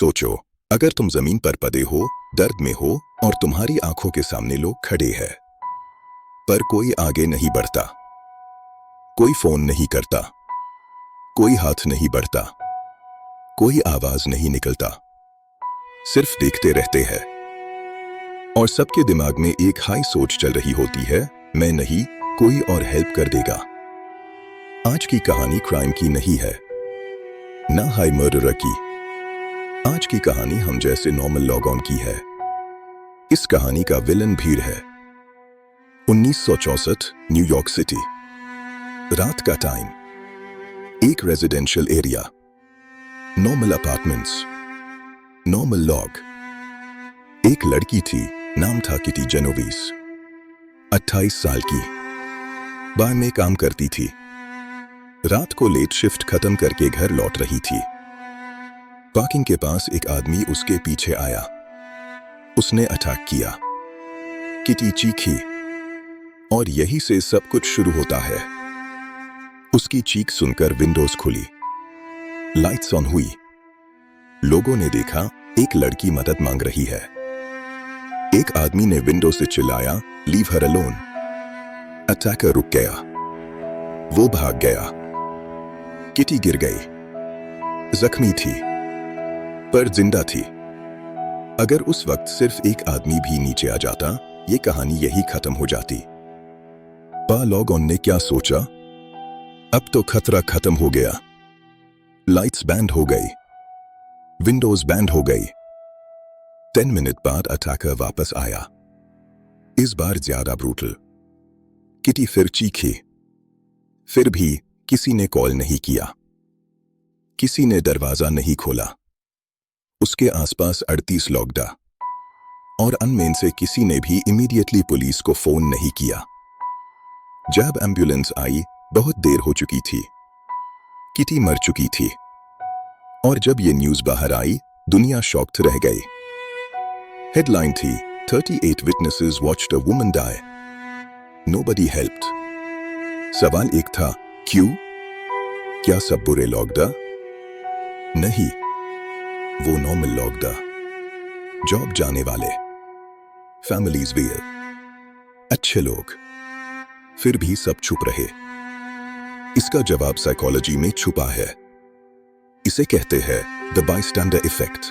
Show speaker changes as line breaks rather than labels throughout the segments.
सोचो, अगर तुम जमीन पर पड़े हो, दर्द में हो और तुम्हारी आंखों के सामने लोग खड़े हैं, पर कोई आगे नहीं बढ़ता, कोई फोन नहीं करता, कोई हाथ नहीं बढ़ता, कोई आवाज नहीं निकलता, सिर्फ देखते रहते हैं। और सबके दिमाग में एक हाई सोच चल रही होती है, मैं नहीं, कोई और हेल्प कर देगा। आज की कहानी क्राइम की नहीं है, ना हाई मर्डरर की। आज की कहानी हम जैसे नॉर्मल लॉग ऑन की है। इस कहानी का विलन भीड़ है। 1964 न्यूयॉर्क सिटी, रात का टाइम, एक residential area, normal apartments, normal log. एक लड़की थी, नाम था किटी जेनोविस, 28 साल की, बार में काम करती थी। रात को लेट शिफ्ट खत्म करके घर लौट रही थी। पार्किंग के पास एक आदमी उसके पीछे आया। उसने अटैक किया। किटी चीखी और यही से सब कुछ शुरू होता है। उसकी चीख सुनकर विंडोज खुली, लाइट्स ऑन हुई। लोगों ने देखा एक लड़की मदद मांग रही है। एक आदमी ने विंडो से चिल्लाया, लीव हर अलोन। अटैकर रुक गया, वो भाग गया। किटी गिर गई, जख्मी थी पर जिंदा थी। अगर उस वक्त सिर्फ एक आदमी भी नीचे आ जाता, ये कहानी यही खत्म हो जाती। लॉग ऑन ने क्या सोचा, अब तो खतरा खत्म हो गया। लाइट्स बैंड हो गई, विंडोज बैंड हो गई। 10 मिनट बाद अटैकर वापस आया, इस बार ज्यादा ब्रूटल। किटी फिर चीखी, फिर भी किसी ने कॉल नहीं किया, किसी ने दरवाजा नहीं खोला। उसके आसपास 38 लोग था और अनमेन से किसी ने भी इमीडिएटली पुलिस को फोन नहीं किया। जब एम्बुलेंस आई, बहुत देर हो चुकी थी। किटी मर चुकी थी और जब ये न्यूज बाहर आई, दुनिया शॉक्ड रह गई। हेडलाइन थी, 38 witnesses watched a woman die, nobody helped. सवाल एक था, क्यों? क्या सब बुरे लोग था? नहीं, वो नॉर्मल लोग था, जॉब जाने वाले, फैमिलीज वेल, अच्छे लोग। फिर भी सब चुप रहे। इसका जवाब साइकोलॉजी में छुपा है। इसे कहते हैं द बायस्टैंडर इफेक्ट।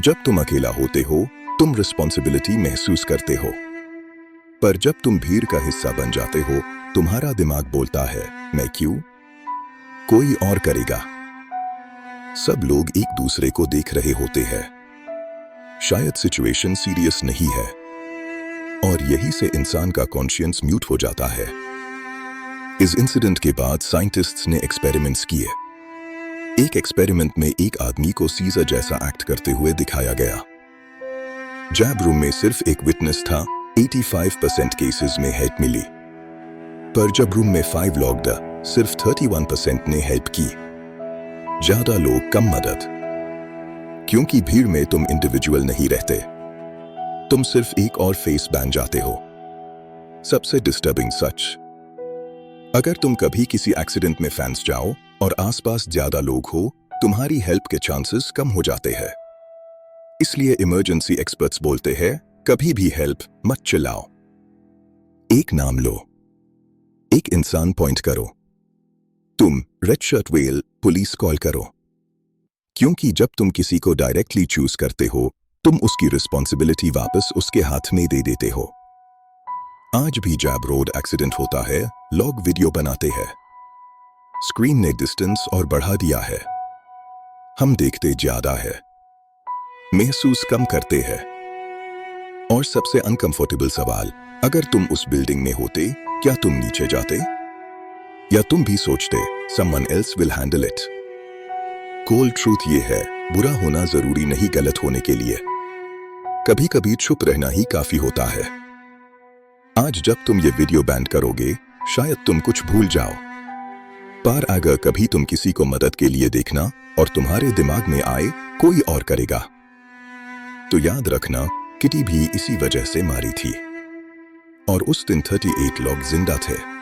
जब तुम अकेला होते हो, तुम रिस्पॉन्सिबिलिटी महसूस करते हो, पर जब तुम भीड़ का हिस्सा बन जाते हो, तुम्हारा दिमाग बोलता है, मैं क्यों? कोई और करेगा। सब लोग एक दूसरे को देख रहे होते हैं। शायद सिचुएशन सीरियस नहीं है और यही से इंसान का कॉन्शियंस म्यूट हो जाता है। इस इंसिडेंट के बाद साइंटिस्ट्स ने एक्सपेरिमेंट्स किए। एक एक्सपेरिमेंट में एक आदमी को सीजर जैसा एक्ट करते हुए दिखाया गया। जैब रूम में सिर्फ एक विटनेस था, 85% केसेस में हेल्प मिली, पर जब रूम में 5 लोग थे, सिर्फ 31% ने हेल्प की। ज्यादा लोग कम मदद, क्योंकि भीड़ में तुम इंडिविजुअल नहीं रहते, तुम सिर्फ एक और फेस बन जाते हो। सबसे डिस्टर्बिंग सच, अगर तुम कभी किसी एक्सीडेंट में फंस जाओ और आसपास ज्यादा लोग हो, तुम्हारी हेल्प के चांसेस कम हो जाते हैं। इसलिए इमरजेंसी एक्सपर्ट्स बोलते हैं, कभी भी हेल्प मत चिल्लाओ। एक नाम लो, एक इंसान पॉइंट करो, तुम red shirt well police call करो। क्योंकि जब तुम किसी को डायरेक्टली चूज करते हो, तुम उसकी रिस्पॉन्सिबिलिटी वापस उसके हाथ में दे देते हो। आज भी जब रोड एक्सीडेंट होता है, लोग वीडियो बनाते हैं। स्क्रीन ने डिस्टेंस और बढ़ा दिया है। हम देखते ज्यादा है, महसूस कम करते हैं। और सबसे अनकंफर्टेबल सवाल, अगर तुम उस बिल्डिंग में होते, क्या तुम नीचे जाते? या तुम भी सोचते, someone else will handle it? Cold truth ये है, बुरा होना जरूरी नहीं गलत होने के लिए। कभी कभी चुप रहना ही काफी होता है। आज जब तुम ये वीडियो बैंड करोगे, शायद तुम कुछ भूल जाओ, पर अगर कभी तुम किसी को मदद के लिए देखना और तुम्हारे दिमाग में आए, कोई और करेगा, तो याद रखना, किटी भी इसी वजह से मारी थी। और उस दिन 38 लोग जिंदा थे,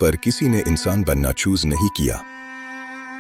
पर किसी ने इंसान बनना चूज नहीं किया।